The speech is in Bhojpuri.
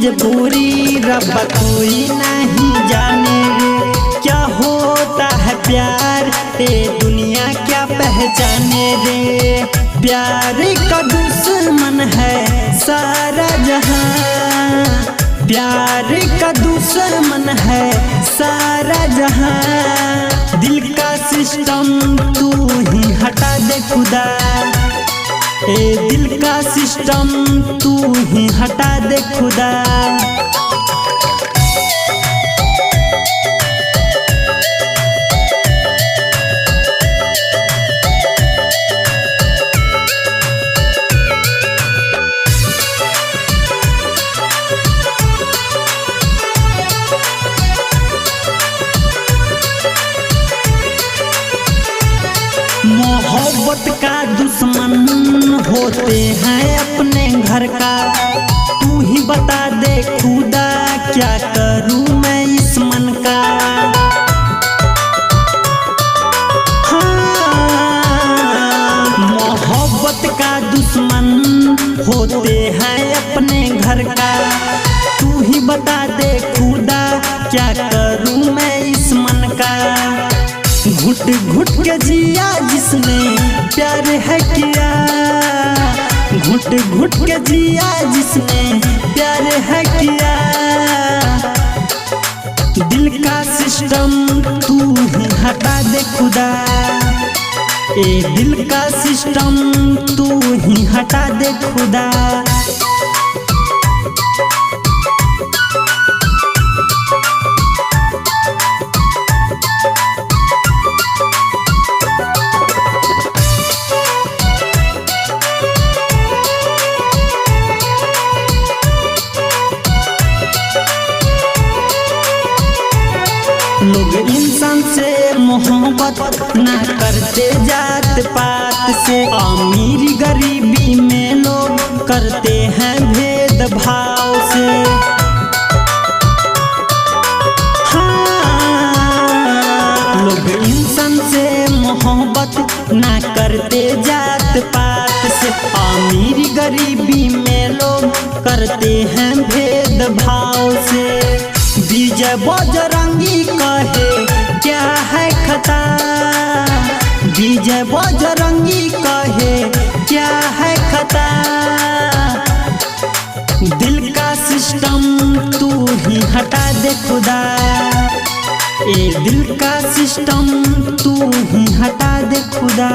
मजबूरी रब कोई नहीं जाने रे। क्या होता है प्यार ये दुनिया क्या पहचाने रे। प्यार का दुश्मन है सारा जहां, प्यार का दुश्मन है सारा जहां। दिल का सिस्टम तू ही हटा दे खुदा, ए दिल का सिस्टम तू ही हटा दे खुदा। मोहब्बत का दुश्मन होते हैं अपने घर का। तू ही बता दे खुदा क्या करूं मैं इस मन का। हाँ, मोहब्बत का दुश्मन होते हैं अपने घर का। तू ही बता दे खुदा क्या करूं मैं इस मन का। घुट घुट के जिया जिसने प्यार है किया, घुट घुट के जिया जिसने प्यार है किया। दिल का सिस्टम तू ही हटा दे खुदा, ए दिल का सिस्टम तू ही हटा दे खुदा। लोग इंसान से मोहब्बत ना करते जात पात से। अमीरी गरीबी में लोग करते हैं भेदभाव से। हाँ, लोग इंसान से मोहब्बत ना करते जात पात से। अमीरी गरीबी में लोग करते हैं भेदभाव से। विजय बजरंगी कहे क्या है खता, विजय बजरंगी कहे क्या है खता। दिल का सिस्टम तू ही हटा दे खुदा, ए दिल का सिस्टम तू ही हटा दे खुदा।